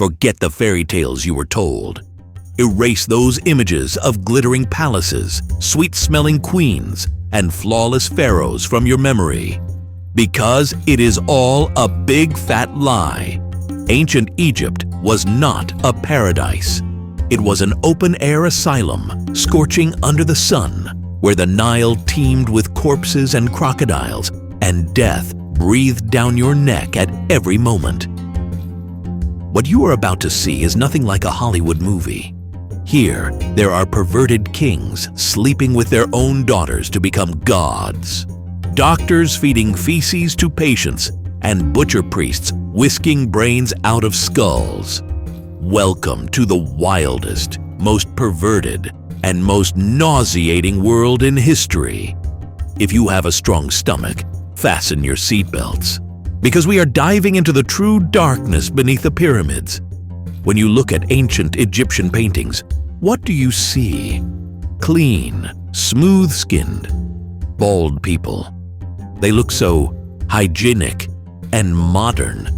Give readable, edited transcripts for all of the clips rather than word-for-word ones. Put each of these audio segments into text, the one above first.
Forget the fairy tales you were told. Erase those images of glittering palaces, sweet-smelling queens, and flawless pharaohs from your memory. Because it is all a big fat lie. Ancient Egypt was not a paradise. It was an open-air asylum, scorching under the sun, where the Nile teemed with corpses and crocodiles, and death breathed down your neck at every moment. What you are about to see is nothing like a Hollywood movie. Here, there are perverted kings sleeping with their own daughters to become gods, doctors feeding feces to patients, and butcher priests whisking brains out of skulls. Welcome to the wildest, most perverted, and most nauseating world in history. If you have a strong stomach, fasten your seatbelts, because we are diving into the true darkness beneath the pyramids. When you look at ancient Egyptian paintings, what do you see? Clean, smooth-skinned, bald people. They look so hygienic and modern,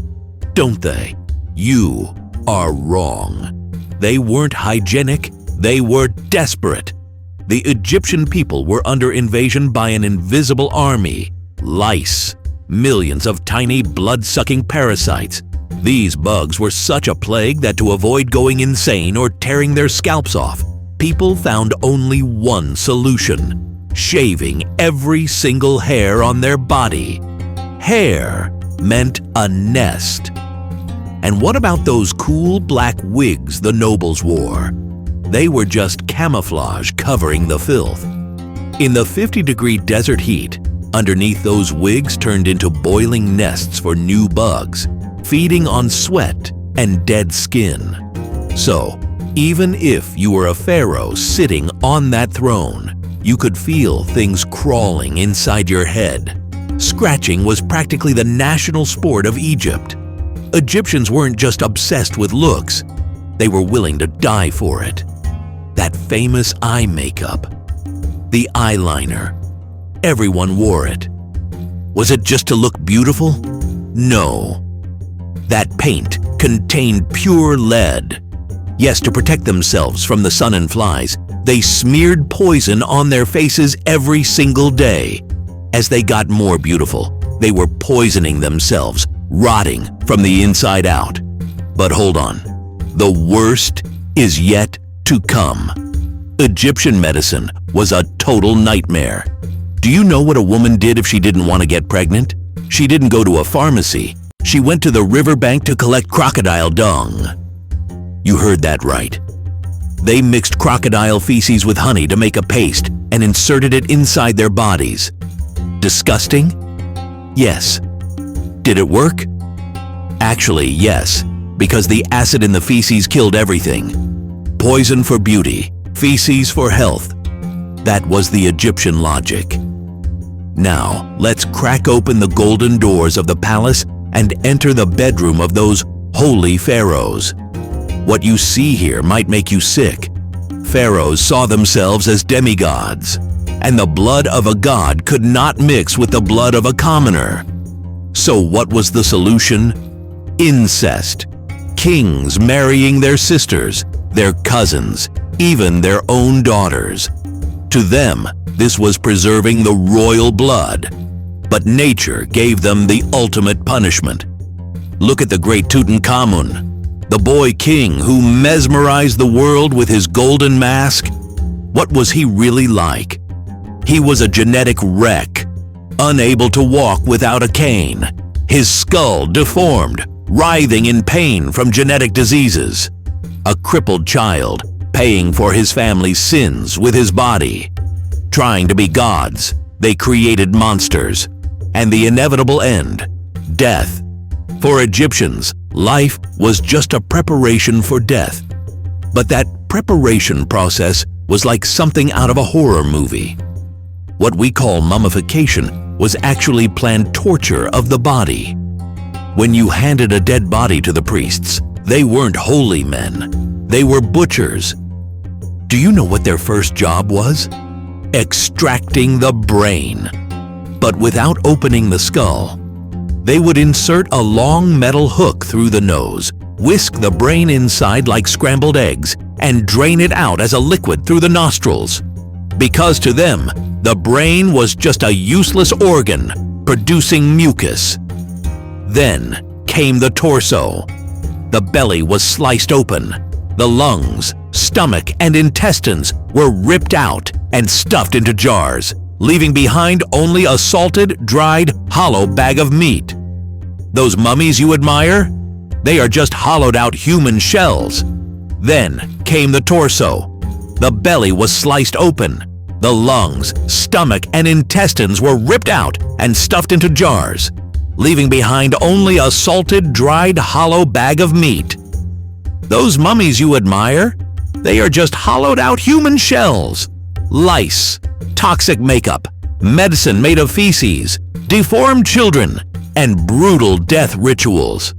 don't they? You are wrong. They weren't hygienic, they were desperate. The Egyptian people were under invasion by an invisible army, lice, millions of tiny blood-sucking parasites. These bugs were such a plague that to avoid going insane or tearing their scalps off, people found only one solution: shaving every single hair on their body. Hair meant a nest. And what about those cool black wigs the nobles wore? They were just camouflage covering the filth. In the 50-degree desert heat, underneath those wigs turned into boiling nests for new bugs, feeding on sweat and dead skin. So, even if you were a pharaoh sitting on that throne, you could feel things crawling inside your head. Scratching was practically the national sport of Egypt. Egyptians weren't just obsessed with looks, they were willing to die for it. That famous eye makeup, the eyeliner, everyone wore it. Was it just to look beautiful? No. That paint contained pure lead. Yes, to protect themselves from the sun and flies, they smeared poison on their faces every single day. As they got more beautiful, they were poisoning themselves, rotting from the inside out. But hold on, the worst is yet to come. Egyptian medicine was a total nightmare. Do you know what a woman did if she didn't want to get pregnant? She didn't go to a pharmacy. She went to the riverbank to collect crocodile dung. You heard that right. They mixed crocodile feces with honey to make a paste and inserted it inside their bodies. Disgusting? Yes. Did it work? Actually, yes, because the acid in the feces killed everything. Poison for beauty, feces for health. That was the Egyptian logic. Now, let's crack open the golden doors of the palace and enter the bedroom of those holy pharaohs. What you see here might make you sick. Pharaohs saw themselves as demigods, and the blood of a god could not mix with the blood of a commoner. So what was the solution? Incest. Kings marrying their sisters, their cousins, even their own daughters. To them, this was preserving the royal blood. But nature gave them the ultimate punishment. Look at the great Tutankhamun, the boy king who mesmerized the world with his golden mask. What was he really like? He was a genetic wreck, unable to walk without a cane, his skull deformed, writhing in pain from genetic diseases. A crippled child, paying for his family's sins with his body. Trying to be gods, they created monsters. And the inevitable end, death. For Egyptians, life was just a preparation for death. But that preparation process was like something out of a horror movie. What we call mummification was actually planned torture of the body. When you handed a dead body to the priests, they weren't holy men. They were butchers. Do you know what their first job was? Extracting the brain. But without opening the skull, they would insert a long metal hook through the nose, whisk the brain inside like scrambled eggs and drain it out as a liquid through the nostrils. Because to them, the brain was just a useless organ producing mucus. Then came the torso. The belly was sliced open. The lungs, stomach, and intestines were ripped out and stuffed into jars, leaving behind only a salted, dried, hollow bag of meat. Those mummies you admire? They are just hollowed-out human shells. Then came the torso. The belly was sliced open. The lungs, stomach, and intestines were ripped out and stuffed into jars, leaving behind only a salted, dried, hollow bag of meat. Those mummies you admire? They are just hollowed-out human shells. Lice, toxic makeup, medicine made of feces, deformed children, and brutal death rituals.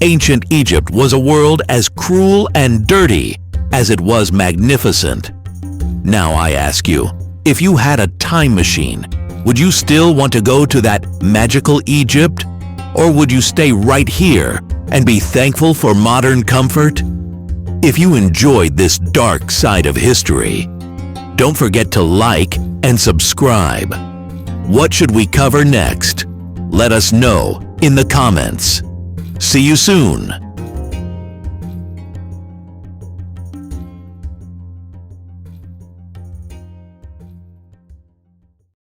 Ancient Egypt was a world as cruel and dirty as it was magnificent. Now I ask you, if you had a time machine, would you still want to go to that magical Egypt? Or would you stay right here and be thankful for modern comfort? If you enjoyed this dark side of history, don't forget to like and subscribe. What should we cover next? Let us know in the comments. See you soon.